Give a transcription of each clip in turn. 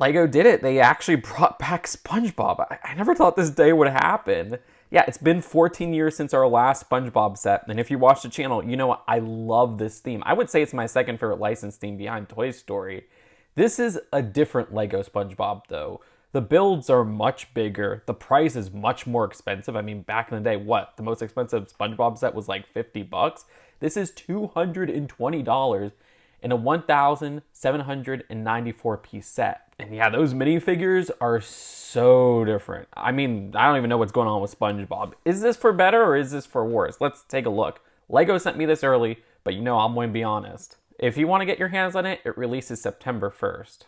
Lego did it. They actually brought back SpongeBob. I never thought this day would happen. Yeah, it's been 14 years since our last SpongeBob set, and if you watch the channel, you know I love this theme. I would say it's my second favorite licensed theme behind Toy Story. This is a different Lego SpongeBob, though. The builds are much bigger. The price is much more expensive. I mean, back in the day, what? The most expensive SpongeBob set was like 50 bucks. This is $220 in a 1,794 piece set. And yeah, those minifigures are so different. I mean, I don't even know what's going on with SpongeBob. Is this for better or is this for worse? Let's take a look. Lego sent me this early, but you know I'm going to be honest. If you want to get your hands on it, it releases September 1st.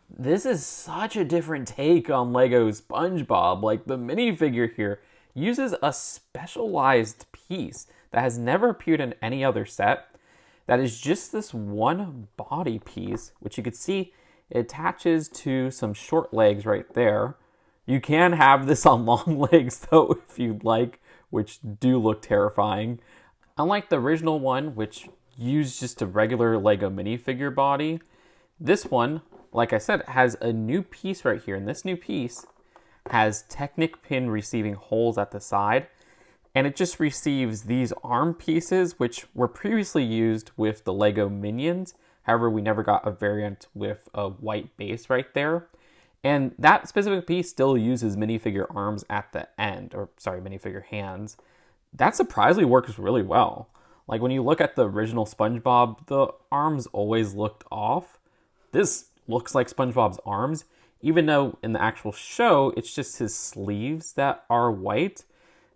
This is such a different take on Lego SpongeBob. Like, the minifigure here uses a specialized piece that has never appeared in any other set. That is just this one body piece, which you could see it attaches to some short legs right there. You can have this on long legs though, if you'd like, which do look terrifying. Unlike the original one, which used just a regular Lego minifigure body, this one, like I said, has a new piece right here. And this new piece has Technic pin receiving holes at the side. And it just receives these arm pieces, which were previously used with the Lego Minions. However, we never got a variant with a white base right there. And that specific piece still uses minifigure arms at the end, or sorry, minifigure hands. That surprisingly works really well. Like when you look at the original SpongeBob, the arms always looked off. This looks like SpongeBob's arms, even though in the actual show, it's just his sleeves that are white.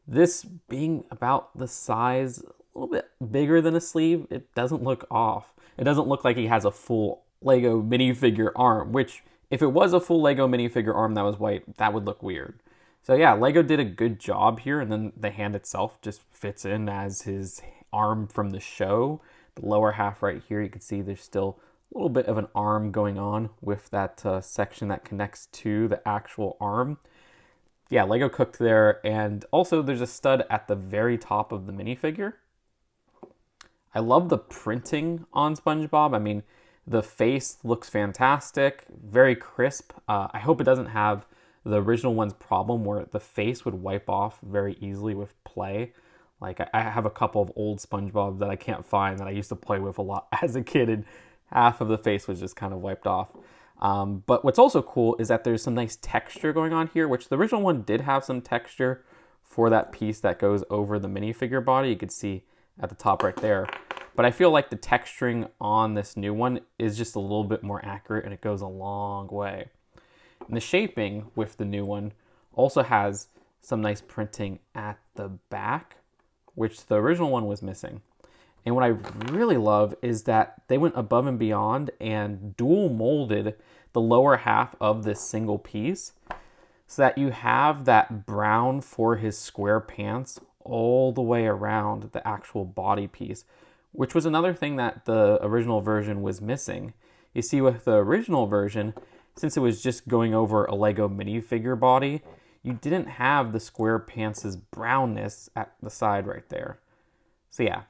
This being about the size, a little bit bigger than a sleeve, it doesn't look off. It doesn't look like he has a full Lego minifigure arm, which if it was a full Lego minifigure arm that was white, that would look weird. So yeah, Lego did a good job here, and then the hand itself just fits in as his arm from the show. The lower half right here, you can see there's still a little bit of an arm going on with that section that connects to the actual arm. Yeah, Lego cooked there, and also there's a stud at the very top of the minifigure. I love the printing on SpongeBob. I mean, the face looks fantastic, very crisp. I hope it doesn't have the original one's problem where the face would wipe off very easily with play. Like, I have a couple of old SpongeBobs that I can't find that I used to play with a lot as a kid, and half of the face was just kind of wiped off. But what's also cool is that there's some nice texture going on here, which the original one did have some texture for that piece that goes over the minifigure body. You could see at the top right there. But I feel like the texturing on this new one is just a little bit more accurate, and it goes a long way. And the shaping with the new one also has some nice printing at the back, which the original one was missing. And what I really love is that they went above and beyond and dual molded the lower half of this single piece so that you have that brown for his square pants all the way around the actual body piece, which was another thing that the original version was missing. You see, with the original version, since it was just going over a Lego minifigure body, you didn't have the square pants' brownness at the side right there. So yeah,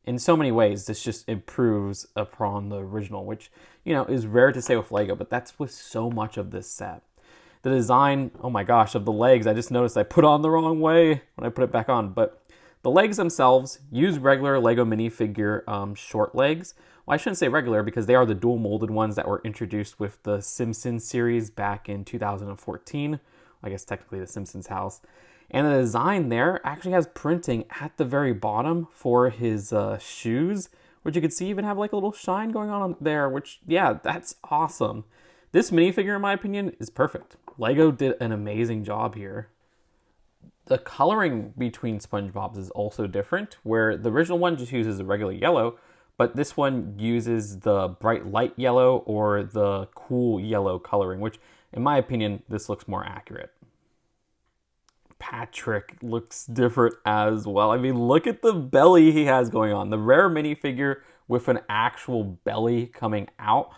in so many ways, this just improves upon the original, which, you know, is rare to say with Lego, but that's with so much of this set. The design, oh my gosh, of the legs, I just noticed I put on the wrong way when I put it back on, but the legs themselves use regular Lego minifigure short legs. Well, I shouldn't say regular because they are the dual molded ones that were introduced with the Simpsons series back in 2014. I guess technically the Simpsons house. And the design there actually has printing at the very bottom for his shoes, which you can see even have like a little shine going on there, which, yeah, that's awesome. This minifigure, in my opinion, is perfect. Lego did an amazing job here. The coloring between SpongeBob's is also different, where the original one just uses a regular yellow, but this one uses the bright light yellow or the cool yellow coloring, which, in my opinion, this looks more accurate. Patrick looks different as well. I mean, look at the belly he has going on. The rare minifigure with an actual belly coming out.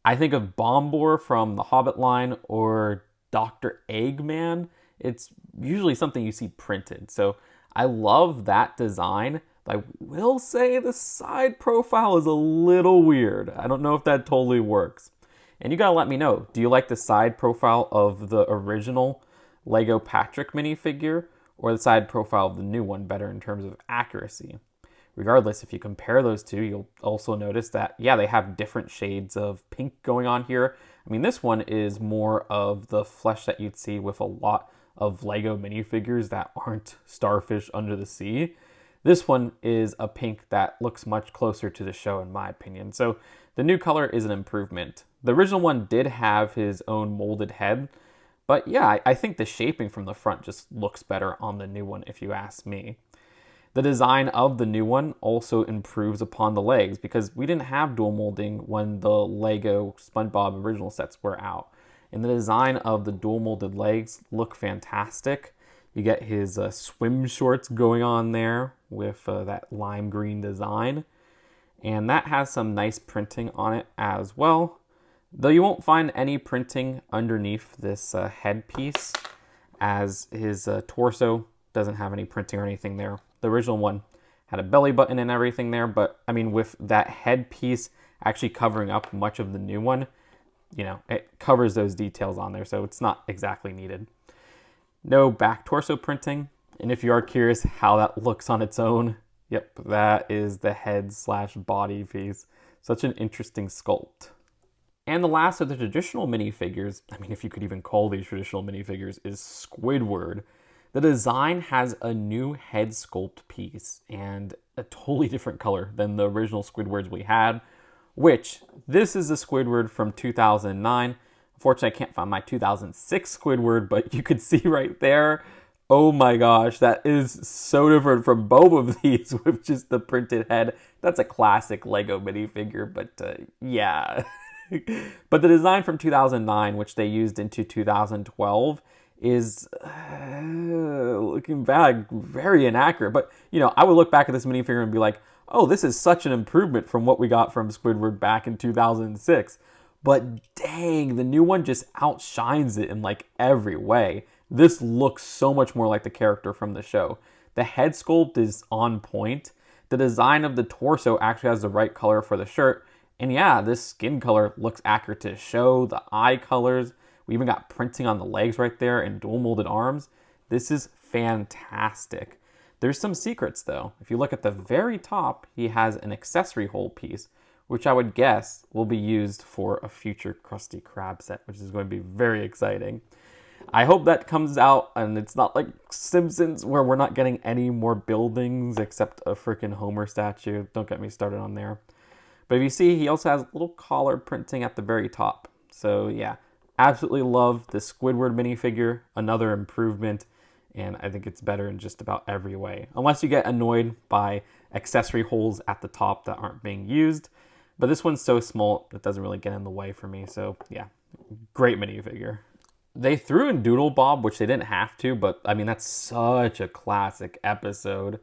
I think of Bombur from the Hobbit line or Dr. Eggman. It's usually something you see printed. So I love that design. I will say the side profile is a little weird. I don't know if that totally works. And you gotta let me know, do you like the side profile of the original Lego Patrick minifigure or the side profile of the new one better in terms of accuracy? Regardless, if you compare those two, you'll also notice that, yeah, they have different shades of pink going on here. I mean, this one is more of the flesh that you'd see with a lot of Lego minifigures that aren't Starfish Under the Sea. This one is a pink that looks much closer to the show, in my opinion. So the new color is an improvement. The original one did have his own molded head, but yeah, I think the shaping from the front just looks better on the new one, if you ask me. The design of the new one also improves upon the legs because we didn't have dual molding when the Lego SpongeBob original sets were out. And the design of the dual molded legs look fantastic. You get his swim shorts going on there with that lime green design. And that has some nice printing on it as well. Though you won't find any printing underneath this headpiece, as his torso doesn't have any printing or anything there. The original one had a belly button and everything there, but I mean, with that headpiece actually covering up much of the new one, you know, it covers those details on there, so it's not exactly needed. No back torso printing, and if you are curious how that looks on its own, yep, that is the head / body piece. Such an interesting sculpt. And the last of the traditional minifigures, I mean, if you could even call these traditional minifigures, is Squidward. The design has a new head sculpt piece and a totally different color than the original Squidwards we had, which this is the Squidward from 2009. Unfortunately, I can't find my 2006 Squidward, but you could see right there, oh my gosh, that is so different from both of these with just the printed head. That's a classic Lego minifigure, but yeah. But the design from 2009, which they used into 2012, is looking back very inaccurate. But, you know, I would look back at this minifigure and be like, oh, this is such an improvement from what we got from Squidward back in 2006. But dang, the new one just outshines it in like every way. This looks so much more like the character from the show. The head sculpt is on point. The design of the torso actually has the right color for the shirt. And yeah, this skin color looks accurate to the show. The eye colors. We even got printing on the legs right there and dual molded arms. This is fantastic. There's some secrets though. If you look at the very top, he has an accessory hole piece, which I would guess will be used for a future Krusty Krab set, which is going to be very exciting. I hope that comes out and it's not like Simpsons where we're not getting any more buildings except a freaking Homer statue. Don't get me started on there. But if you see, he also has a little collar printing at the very top. So yeah, absolutely love the Squidward minifigure, another improvement, and I think it's better in just about every way. Unless you get annoyed by accessory holes at the top that aren't being used. But this one's so small, it doesn't really get in the way for me. So yeah, great minifigure. They threw in Doodlebob, which they didn't have to, but I mean, that's such a classic episode.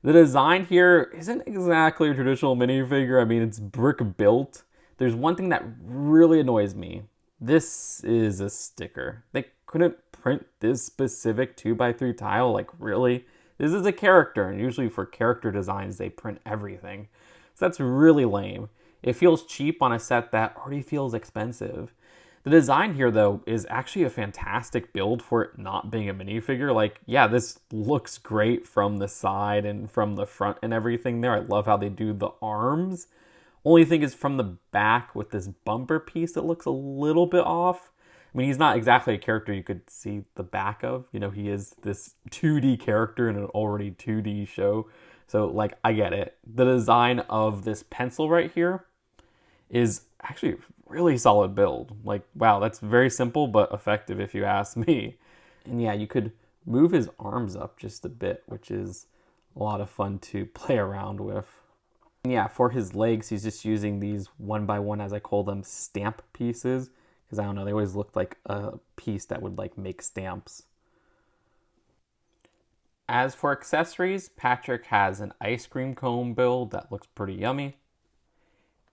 The design here isn't exactly a traditional minifigure. I mean, it's brick built. There's one thing that really annoys me. This is a sticker. They couldn't print this specific 2x3 tile, like really? This is a character, and usually for character designs, they print everything. So that's really lame. It feels cheap on a set that already feels expensive. The design here, though, is actually a fantastic build for it not being a minifigure. Like, yeah, this looks great from the side and from the front and everything there. I love how they do the arms. Only thing is from the back with this bumper piece, it looks a little bit off. I mean, he's not exactly a character you could see the back of. You know, he is this 2D character in an already 2D show. So, like, I get it. The design of this pencil right here is actually a really solid build. Like, wow, that's very simple but effective if you ask me. And yeah, you could move his arms up just a bit, which is a lot of fun to play around with. And yeah, for his legs, he's just using these 1x1, as I call them, stamp pieces. Because I don't know, they always looked like a piece that would like make stamps. As for accessories, Patrick has an ice cream cone build that looks pretty yummy.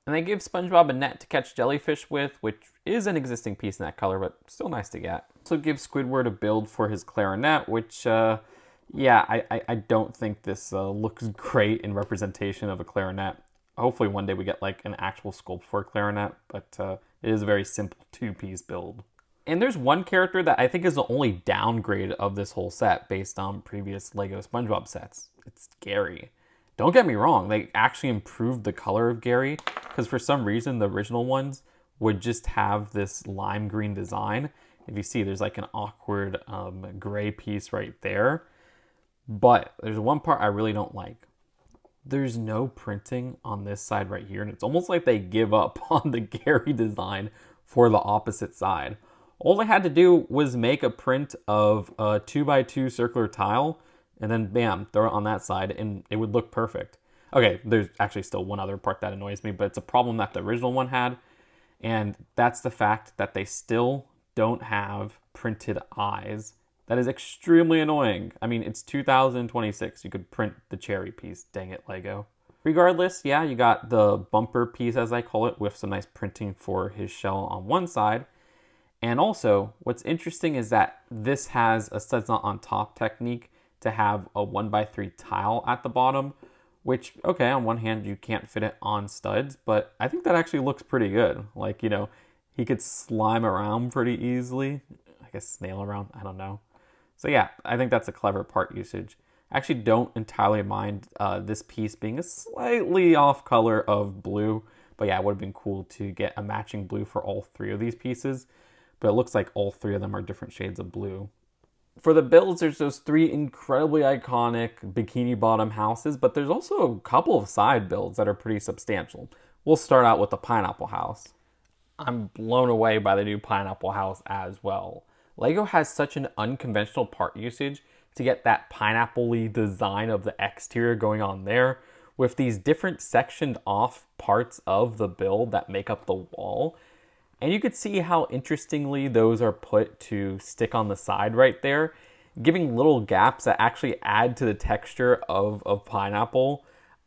And they give SpongeBob a net to catch jellyfish with, which is an existing piece in that color, but still nice to get. Also give Squidward a build for his clarinet, which, yeah, I don't think this looks great in representation of a clarinet. Hopefully one day we get like an actual sculpt for a clarinet, but It is a very simple two-piece build. And there's one character that I think is the only downgrade of this whole set based on previous Lego SpongeBob sets. It's Gary. Don't get me wrong, they actually improved the color of Gary, because for some reason the original ones would just have this lime green design. If you see, there's like an awkward gray piece right there. But there's one part I really don't like. There's no printing on this side right here, and it's almost like they give up on the Gary design for the opposite side. All they had to do was make a print of a 2x2 circular tile, and then bam, throw it on that side, and it would look perfect. Okay, there's actually still one other part that annoys me, but it's a problem that the original one had, and that's the fact that they still don't have printed eyes. That is extremely annoying. I mean, it's 2026. You could print the cherry piece. Dang it, Lego. Regardless, yeah, you got the bumper piece, as I call it, with some nice printing for his shell on one side. And also, what's interesting is that this has a studs not on top technique to have a 1x3 tile at the bottom, which, okay, on one hand, you can't fit it on studs, but I think that actually looks pretty good. Like, you know, he could slime around pretty easily. I guess snail around, I don't know. So yeah, I think that's a clever part usage. I actually don't entirely mind this piece being a slightly off color of blue, but yeah, it would have been cool to get a matching blue for all three of these pieces, but it looks like all three of them are different shades of blue. For the builds, there's those three incredibly iconic Bikini Bottom houses, but there's also a couple of side builds that are pretty substantial. We'll start out with the pineapple house. I'm blown away by the new pineapple house as well. Lego has such an unconventional part usage to get that pineapple-y design of the exterior going on there, with these different sectioned off parts of the build that make up the wall. And you could see how interestingly those are put to stick on the side right there, giving little gaps that actually add to the texture of pineapple.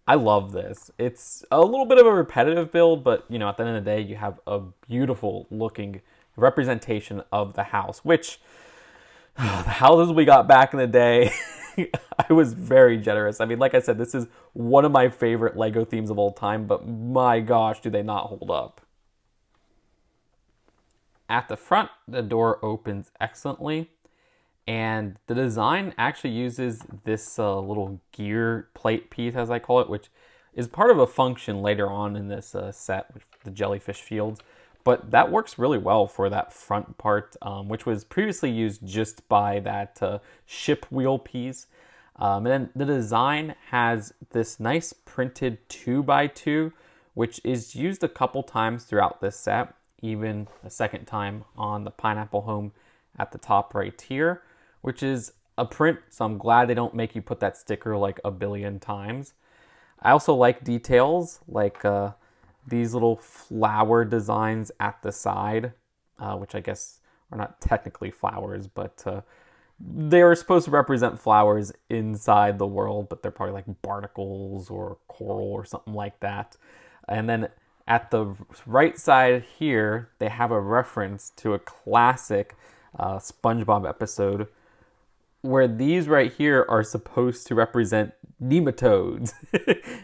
I love this. It's a little bit of a repetitive build, but you know, at the end of the day, you have a beautiful looking representation of the house, which the houses we got back in the day, I was very generous. I mean, like I said, this is one of my favorite Lego themes of all time, but my gosh, do they not hold up. At the front, the door opens excellently, and the design actually uses this little gear plate piece, as I call it, which is part of a function later on in this set with the Jellyfish Fields. But that works really well for that front part, which was previously used just by that ship wheel piece. And then the design has this nice printed 2x2, which is used a couple times throughout this set, even a second time on the pineapple home at the top right here, which is a print, so I'm glad they don't make you put that sticker like a billion times. I also like details like these little flower designs at the side, which I guess are not technically flowers, but they are supposed to represent flowers inside the world, but they're probably like barnacles or coral or something like that. And then at the right side here, they have a reference to a classic SpongeBob episode where these right here are supposed to represent nematodes.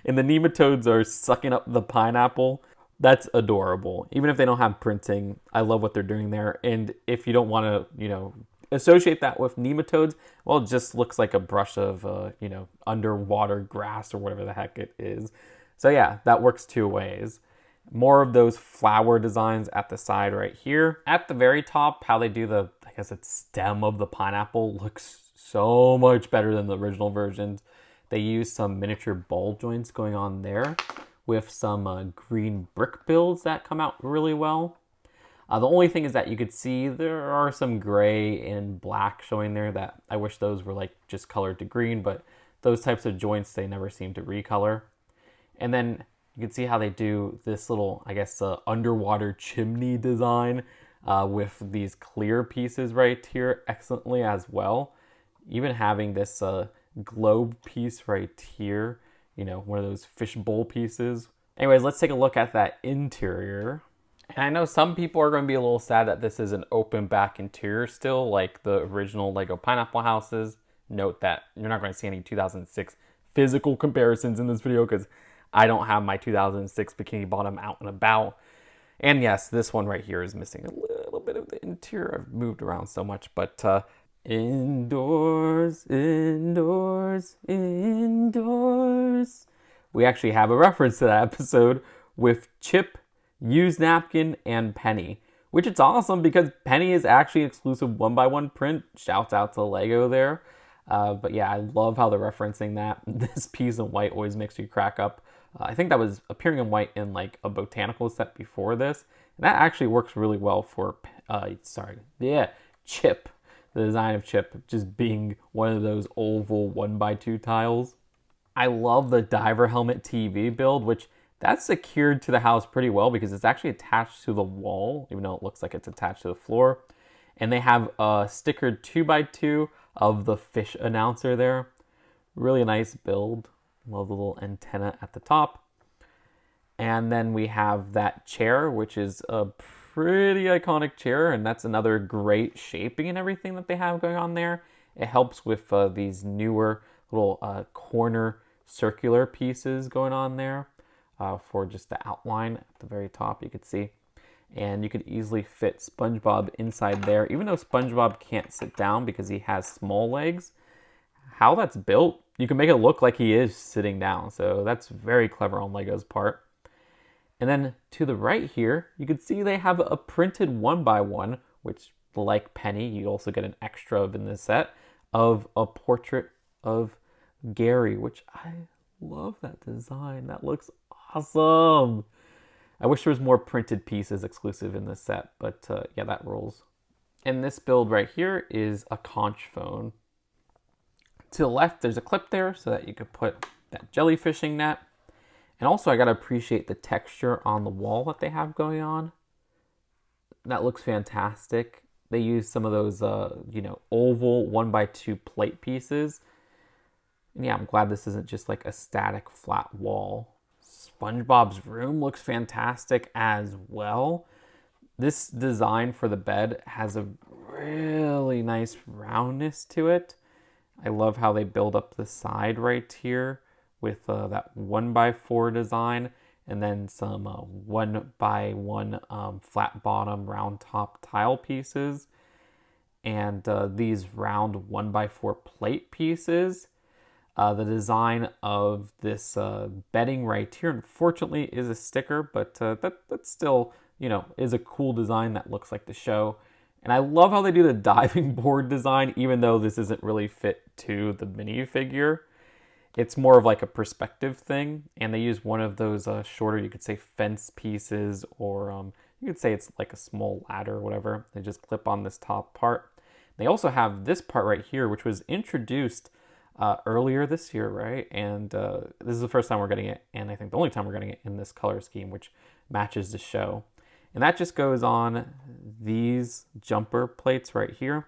And the nematodes are sucking up the pineapple. That's adorable. Even if they don't have printing, I love what they're doing there. And if you don't want to, you know, associate that with nematodes, well, it just looks like a brush of, you know, underwater grass or whatever the heck it is. So yeah, that works two ways. More of those flower designs at the side right here. At the very top, how they do the, I guess it's stem of the pineapple looks so much better than the original versions. They use some miniature ball joints going on there with some green brick builds that come out really well. The only thing is that you could see there are some gray and black showing there that I wish those were like just colored to green, but those types of joints, they never seem to recolor. And then you can see how they do this little, I guess, underwater chimney design with these clear pieces right here excellently as well. Even having this globe piece right here, you know, one of those fishbowl pieces. Anyways, let's take a look at that interior. And I know some people are going to be a little sad that this is an open back interior still, like the original Lego pineapple houses. Note that you're not going to see any 2006 physical comparisons in this video because I don't have my 2006 Bikini Bottom out and about. And yes, this one right here is missing a little bit of the interior. I've moved around so much, but indoors, indoors, indoors. We actually have a reference to that episode with Chip, Used Napkin, and Penny, which it's awesome because Penny is actually exclusive 1x1 print. Shouts out to Lego there. But yeah, I love how they're referencing that. This piece in white always makes me crack up. I think that was appearing in white in like a botanical set before this. And that actually works really well for, Chip. The design of Chip just being one of those oval 1x2 tiles. I love the diver helmet TV build, which that's secured to the house pretty well because it's actually attached to the wall, even though it looks like it's attached to the floor. And they have a stickered 2x2 of the fish announcer there. Really nice build. Love the little antenna at the top. And then we have that chair, which is a pretty iconic chair. And that's another great shaping and everything that they have going on there. It helps with these newer little corner circular pieces going on there for just the outline at the very top, you could see. And you could easily fit SpongeBob inside there, even though SpongeBob can't sit down because he has small legs. How that's built, you can make it look like he is sitting down. So that's very clever on Lego's part. And then to the right here, you can see they have a printed 1x1, which like Penny, you also get an extra of in this set, of a portrait of Gary, which I love that design. That looks awesome. I wish there was more printed pieces exclusive in this set, but yeah, that rolls. And this build right here is a conch phone. To the left, there's a clip there so that you could put that jellyfishing net. And also, I gotta appreciate the texture on the wall that they have going on. That looks fantastic. They use some of those, oval 1x2 plate pieces. And yeah, I'm glad this isn't just like a static flat wall. SpongeBob's room looks fantastic as well. This design for the bed has a really nice roundness to it. I love how they build up the side right here with that 1x4 design and then some 1x1 flat bottom round top tile pieces and these round 1x4 plate pieces. The design of this bedding right here, unfortunately, is a sticker, but that still, is a cool design that looks like the show. And I love how they do the diving board design, even though this isn't really fit to the minifigure. It's more of like a perspective thing, and they use one of those shorter, you could say, fence pieces, or you could say it's like a small ladder or whatever. They just clip on this top part. They also have this part right here, which was introduced earlier this year, right? And this is the first time we're getting it, and I think the only time we're getting it in this color scheme, which matches the show. And that just goes on these jumper plates right here.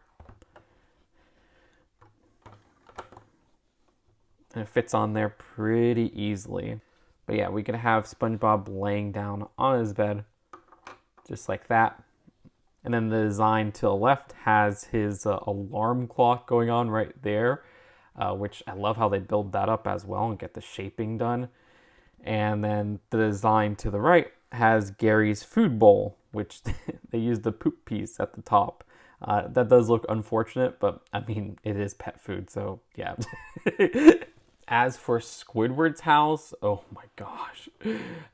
And it fits on there pretty easily. But yeah, we can have SpongeBob laying down on his bed, just like that. And then the design to the left has his alarm clock going on right there. Which I love how they build that up as well and get the shaping done. And then the design to the right has Gary's food bowl, which they use the poop piece at the top. That does look unfortunate, but I mean, it is pet food, so yeah. As for Squidward's house, oh my gosh.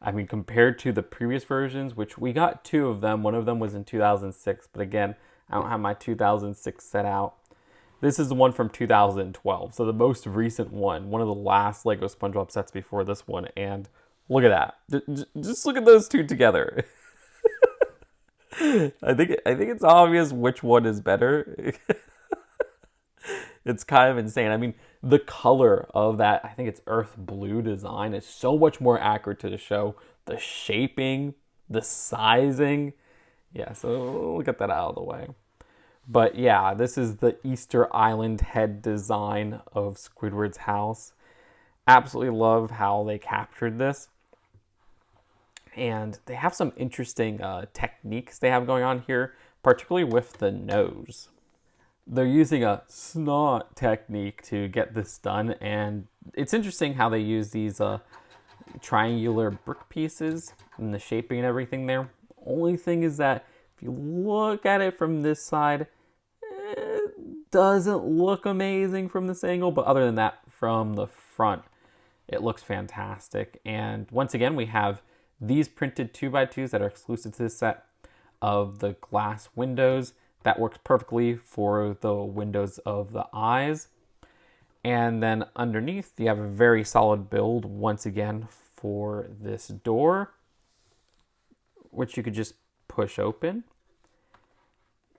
I mean, compared to the previous versions, which we got 2 of them. One of them was in 2006, but again, I don't have my 2006 set out. This is the one from 2012, so the most recent one of the last Lego SpongeBob sets before this one, and look at that. Just look at those two together. I think it's obvious which one is better. It's kind of insane. I mean, the color of that, I think it's earth blue design, is so much more accurate to the show. The shaping, the sizing. Yeah, so we'll get that out of the way. But yeah, this is the Easter Island head design of Squidward's house. Absolutely love how they captured this. And they have some interesting techniques they have going on here, particularly with the nose. They're using a snot technique to get this done. And it's interesting how they use these triangular brick pieces and the shaping and everything there. only thing is that if you look at it from this side, it doesn't look amazing from this angle, but other than that, from the front, it looks fantastic. And once again, we have these printed 2x2s that are exclusive to this set of the glass windows. That works perfectly for the windows of the eyes. And then underneath, you have a very solid build, once again, for this door, which you could just push open.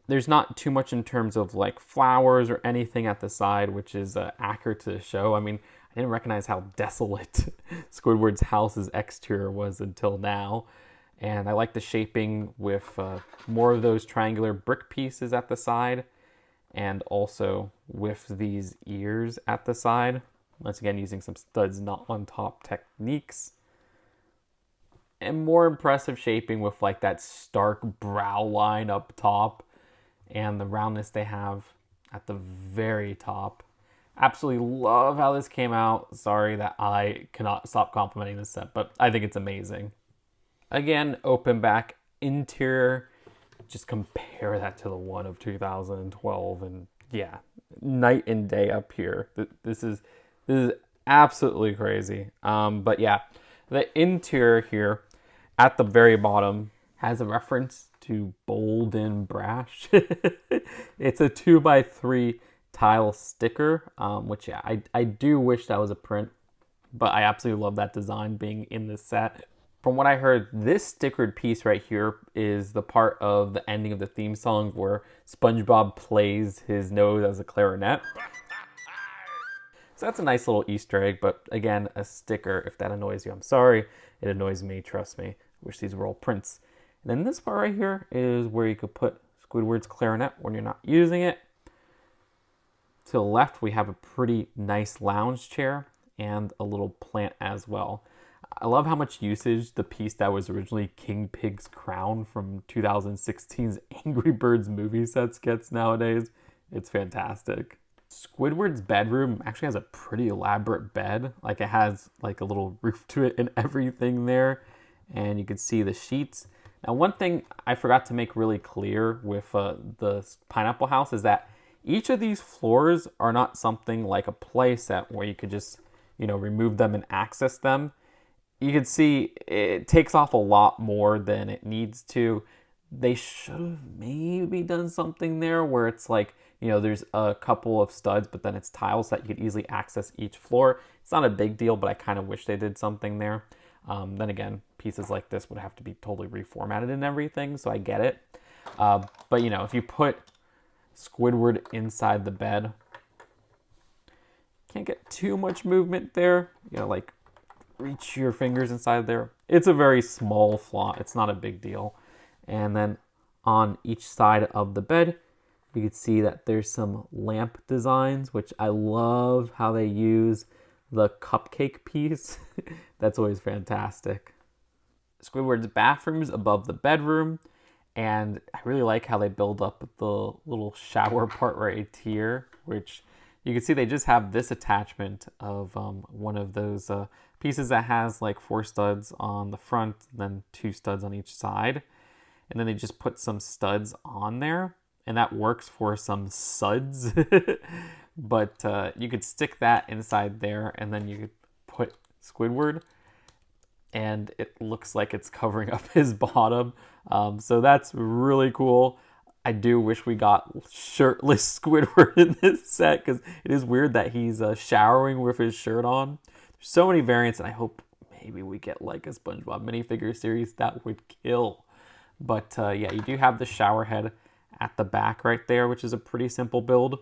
There's not too much in terms of like flowers or anything at the side, which is accurate to the show. I mean, I didn't recognize how desolate Squidward's house's exterior was until now. And I like the shaping with more of those triangular brick pieces at the side, and also with these ears at the side. Once again, using some studs not on top techniques. And more impressive shaping with like that stark brow line up top and the roundness they have at the very top. Absolutely love how this came out. Sorry that I cannot stop complimenting this set, but I think it's amazing. Again, open back interior. Just compare that to the one of 2012, and yeah, night and day up here. This is absolutely crazy. But yeah, the interior here at the very bottom has a reference to Bold and Brash. It's a 2x3 tile sticker, which yeah, I do wish that was a print, but I absolutely love that design being in this set. From what I heard, this stickered piece right here is the part of the ending of the theme song where SpongeBob plays his nose as a clarinet. So that's a nice little Easter egg, but again, a sticker. If that annoys you, I'm sorry. It annoys me, trust me. Wish these were all prints. And then this part right here is where you could put Squidward's clarinet when you're not using it. To the left, we have a pretty nice lounge chair and a little plant as well. I love how much usage the piece that was originally King Pig's crown from 2016's Angry Birds movie sets gets nowadays. It's fantastic. Squidward's bedroom actually has a pretty elaborate bed. Like, it has like a little roof to it and everything there. And you can see the sheets. Now, one thing I forgot to make really clear with the Pineapple House is that each of these floors are not something like a play set where you could just, remove them and access them. You can see it takes off a lot more than it needs to. They should have maybe done something there where it's like, there's a couple of studs, but then it's tiles that you could easily access each floor. It's not a big deal, but I kind of wish they did something there. Then again, pieces like this would have to be totally reformatted and everything, so I get it. But, if you put Squidward inside the bed, can't get too much movement there. Like, reach your fingers inside there. It's a very small flaw. It's not a big deal. And then on each side of the bed, you can see that there's some lamp designs, which I love how they use the cupcake piece. That's always fantastic. Squidward's bathroom's above the bedroom, and I really like how they build up the little shower part right here, which you can see they just have this attachment of one of those pieces that has like 4 studs on the front, then 2 studs on each side. And then they just put some studs on there, and that works for some suds. But you could stick that inside there, and then you could put Squidward, and it looks like it's covering up his bottom. So that's really cool. I do wish we got shirtless Squidward in this set, because it is weird that he's showering with his shirt on. There's so many variants, and I hope maybe we get like a SpongeBob minifigure series. That would kill. But yeah, you do have the shower head at the back right there, which is a pretty simple build.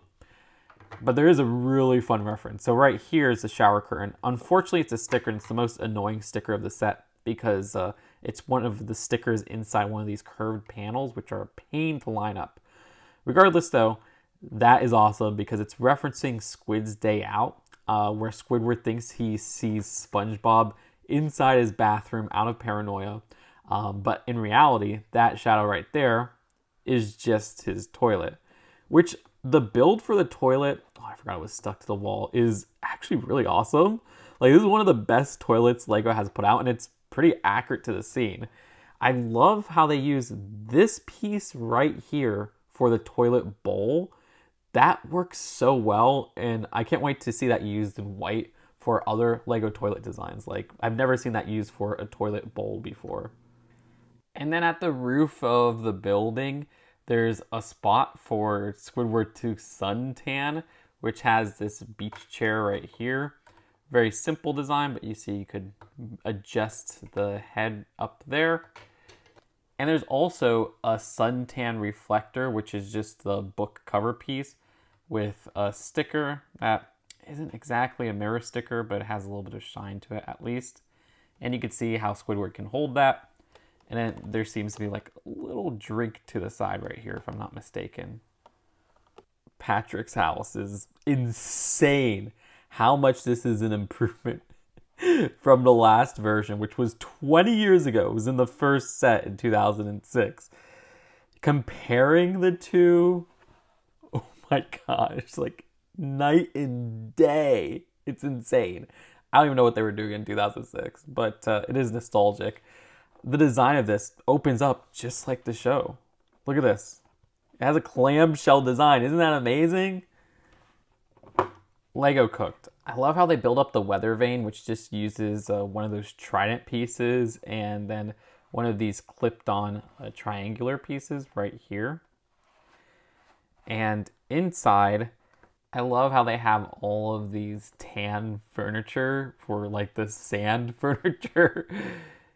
But there is a really fun reference. So right here is the shower curtain. Unfortunately, it's a sticker, and it's the most annoying sticker of the set because it's one of the stickers inside one of these curved panels, which are a pain to line up. Regardless, though, that is awesome because it's referencing Squid's Day Out, where Squidward thinks he sees SpongeBob inside his bathroom out of paranoia. But in reality, that shadow right there is just his toilet, which the build for the toilet, I forgot it was stuck to the wall, is actually really awesome. Like, this is one of the best toilets LEGO has put out, and it's pretty accurate to the scene. I love how they use this piece right here for the toilet bowl. That works so well, and I can't wait to see that used in white for other Lego toilet designs. Like, I've never seen that used for a toilet bowl before. And then at the roof of the building, there's a spot for Squidward to suntan, which has this beach chair right here. Very simple design, but you see you could adjust the head up there. And there's also a suntan reflector, which is just the book cover piece with a sticker that isn't exactly a mirror sticker, but it has a little bit of shine to it at least. And you can see how Squidward can hold that. And then there seems to be like a little drink to the side right here, if I'm not mistaken. Patrick's house is insane. How much this is an improvement from the last version, which was 20 years ago. It was in the first set in 2006. Comparing the two, oh my gosh, like night and day. It's insane. I don't even know what they were doing in 2006, but it is nostalgic. The design of this opens up just like the show. Look at this. It has a clamshell design. Isn't that amazing? Lego cooked. I love how they build up the weather vane, which just uses one of those trident pieces and then one of these clipped on triangular pieces right here. And inside, I love how they have all of these tan furniture for like the sand furniture.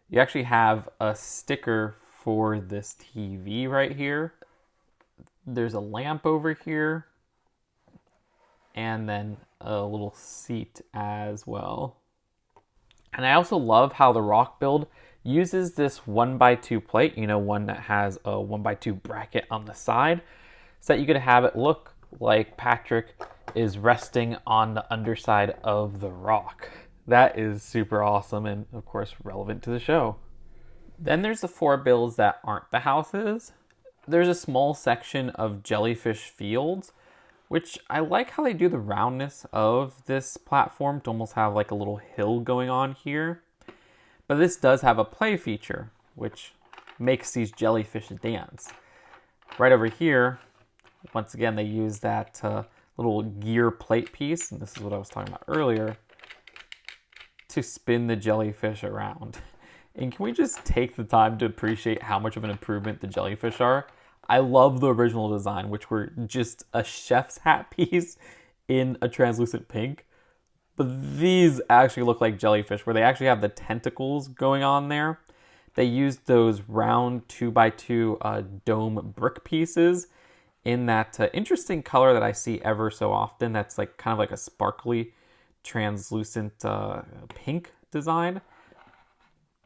You actually have a sticker for this TV right here. There's a lamp over here. And then a little seat as well. And I also love how the rock build uses this 1x2 plate, one that has a 1x2 bracket on the side, so that you could have it look like Patrick is resting on the underside of the rock. That is super awesome and, of course, relevant to the show. Then there's the 4 builds that aren't the houses. There's a small section of Jellyfish Fields, which I like how they do the roundness of this platform to almost have like a little hill going on here. But this does have a play feature, which makes these jellyfish dance. Right over here, once again, they use that little gear plate piece, and this is what I was talking about earlier, to spin the jellyfish around. And can we just take the time to appreciate how much of an improvement the jellyfish are? I love the original design, which were just a chef's hat piece in a translucent pink. But these actually look like jellyfish, where they actually have the tentacles going on there. They used those round 2x2 dome brick pieces in that interesting color that I see ever so often. That's like kind of like a sparkly, translucent pink design.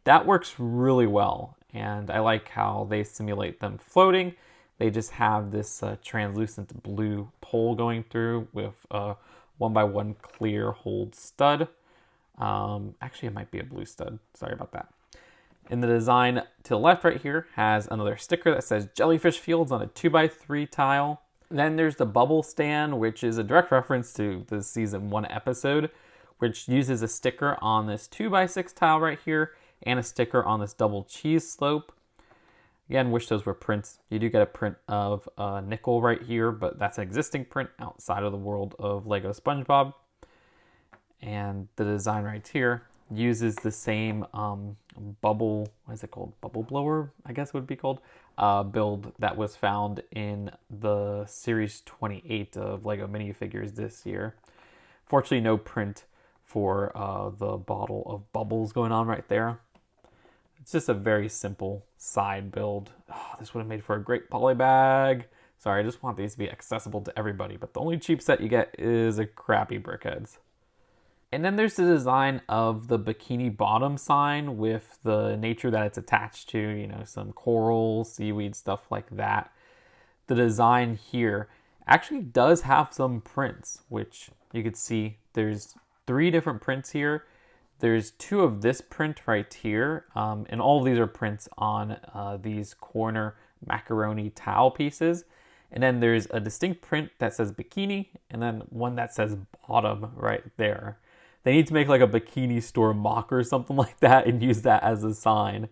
That works really well, and I like how they simulate them floating. They just have this translucent blue pole going through with a 1x1 clear hold stud. Actually, it might be a blue stud. Sorry about that. And the design to the left right here has another sticker that says Jellyfish Fields on a 2x3 tile. Then there's the bubble stand, which is a direct reference to the season 1 episode, which uses a sticker on this 2x6 tile right here and a sticker on this double cheese slope. Again, wish those were prints. You do get a print of Nickel right here, but that's an existing print outside of the world of Lego SpongeBob. And the design right here uses the same bubble, what is it called? Bubble blower, I guess it would be called, build that was found in the Series 28 of Lego Minifigures this year. Fortunately, no print for the bottle of bubbles going on right there. It's just a very simple side build. Oh, this would have made for a great poly bag. Sorry, I just want these to be accessible to everybody, but the only cheap set you get is a crappy Brickheads. And then there's the design of the Bikini Bottom sign with the nature that it's attached to, some coral, seaweed, stuff like that. The design here actually does have some prints, which you could see there's 3 different prints here. There's 2 of this print right here, and all of these are prints on these corner macaroni towel pieces. And then there's a distinct print that says bikini, and then one that says bottom right there. They need to make like a bikini store mock or something like that and use that as a sign.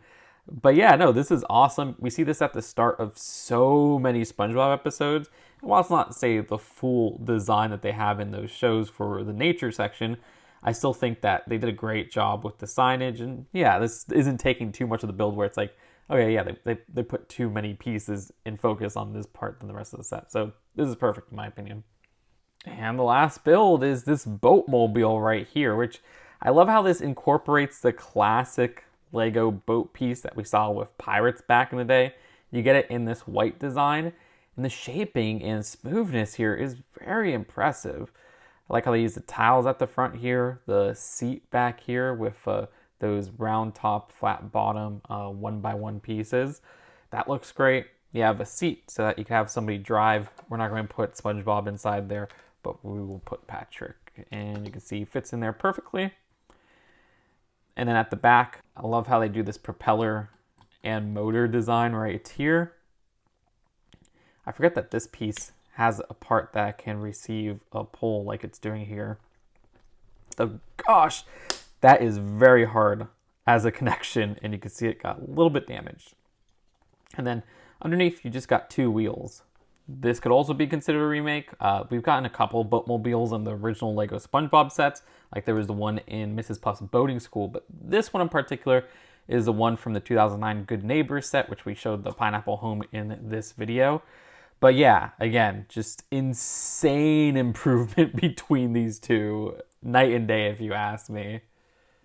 But yeah, no, this is awesome. We see this at the start of so many SpongeBob episodes. And while it's not, say, the full design that they have in those shows for the nature section, I still think that they did a great job with the signage. And yeah, this isn't taking too much of the build where it's like, okay, yeah, they put too many pieces in focus on this part than the rest of the set. So this is perfect in my opinion. And the last build is this Boatmobile right here, which I love how this incorporates the classic Lego boat piece that we saw with Pirates back in the day. You get it in this white design, and the shaping and smoothness here is very impressive. I like how they use the tiles at the front here, the seat back here with those round top, flat bottom, 1x1 pieces. That looks great. You have a seat so that you can have somebody drive. We're not going to put SpongeBob inside there, but we will put Patrick. And you can see he fits in there perfectly. And then at the back, I love how they do this propeller and motor design right here. I forget that this piece has a part that can receive a pull like it's doing here. Oh gosh, that is very hard as a connection, and you can see it got a little bit damaged. And then underneath, you just got 2 wheels. This could also be considered a remake. We've gotten a couple Boatmobiles in the original Lego SpongeBob sets, like there was the one in Mrs. Puff's boating school, but this one in particular is the one from the 2009 Good Neighbors set, which we showed the pineapple home in this video. But yeah, again, just insane improvement between these two, night and day if you ask me.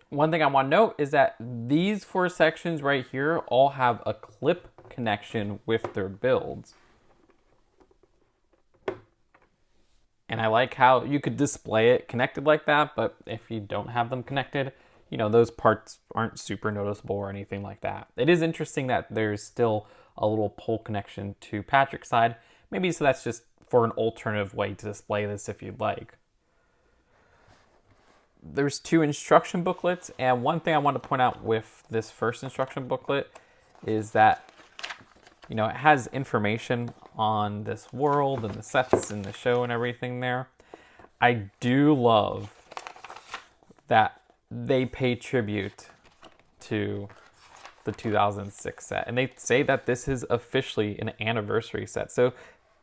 One thing I want to note is that these 4 sections right here all have a clip connection with their builds. And I like how you could display it connected like that, but if you don't have them connected, you know, those parts aren't super noticeable or anything like that. It is interesting that there's still a little pull connection to Patrick's side. Maybe so that's just for an alternative way to display this if you'd like. There's 2 instruction booklets, and one thing I want to point out with this first instruction booklet is that, you know, it has information on this world and the sets and the show and everything there. I do love that they pay tribute to the 2006 set, and they say that this is officially an anniversary set. So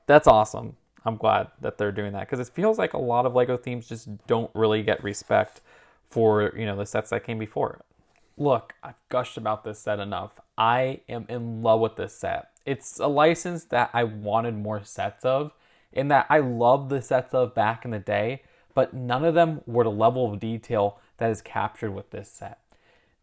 that's awesome. I'm glad that they're doing that, because it feels like a lot of Lego themes just don't really get respect for, you know, the sets that came before it. Look, I've gushed about this set enough. I am in love with this set. It's a license that I wanted more sets of, in that I loved the sets of back in the day, but none of them were the level of detail that is captured with this set.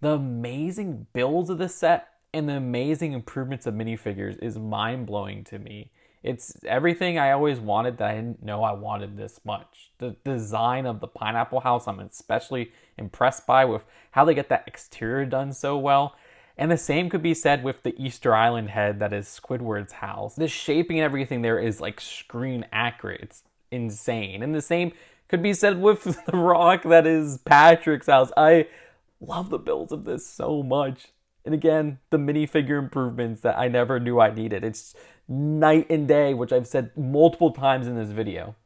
The amazing builds of this set and the amazing improvements of minifigures is mind-blowing to me. It's everything I always wanted that I didn't know I wanted this much. The design of the pineapple house I'm especially impressed by, with how they get that exterior done so well. And the same could be said with the Easter Island head that is Squidward's house. The shaping and everything there is like screen accurate. It's insane. And the same could be said with the rock that is Patrick's house. I love the builds of this so much. And again, the minifigure improvements that I never knew I needed. It's night and day, which I've said multiple times in this video.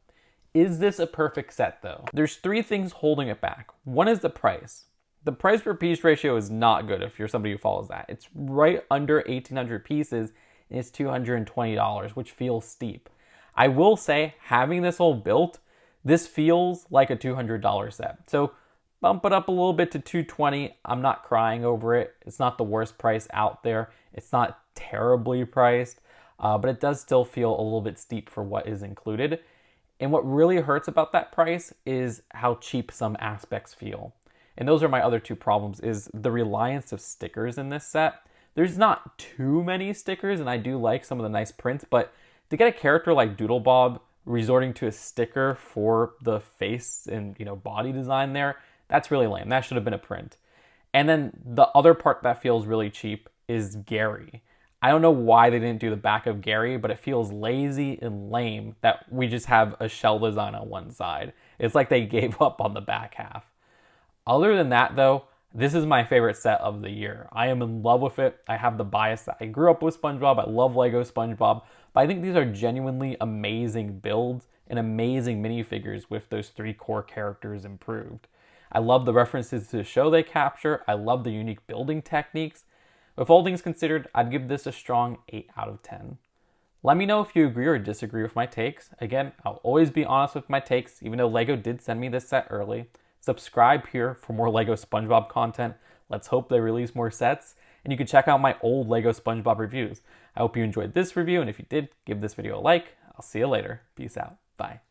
Is this a perfect set though? There's 3 things holding it back. One is the price. The price per piece ratio is not good if you're somebody who follows that. It's right under 1,800 pieces and it's $220, which feels steep. I will say, having this all built, this feels like a $200 set. So bump it up a little bit to $220. I'm not crying over it. It's not the worst price out there. It's not terribly priced, but it does still feel a little bit steep for what is included. And what really hurts about that price is how cheap some aspects feel. And those are my other 2 problems, is the reliance of stickers in this set. There's not too many stickers, and I do like some of the nice prints, but to get a character like Doodlebob resorting to a sticker for the face and, you know, body design there, that's really lame. That should have been a print. And then the other part that feels really cheap is Gary. I don't know why they didn't do the back of Gary, but it feels lazy and lame that we just have a shell design on one side. It's like they gave up on the back half. Other than that though, this is my favorite set of the year. I am in love with it. I have the bias that I grew up with SpongeBob. I love Lego SpongeBob, but I think these are genuinely amazing builds and amazing minifigures with those 3 core characters improved. I love the references to the show they capture. I love the unique building techniques. With all things considered, I'd give this a strong 8 out of 10. Let me know if you agree or disagree with my takes. Again, I'll always be honest with my takes, even though LEGO did send me this set early. Subscribe here for more LEGO SpongeBob content. Let's hope they release more sets. And you can check out my old LEGO SpongeBob reviews. I hope you enjoyed this review, and if you did, give this video a like. I'll see you later. Peace out. Bye.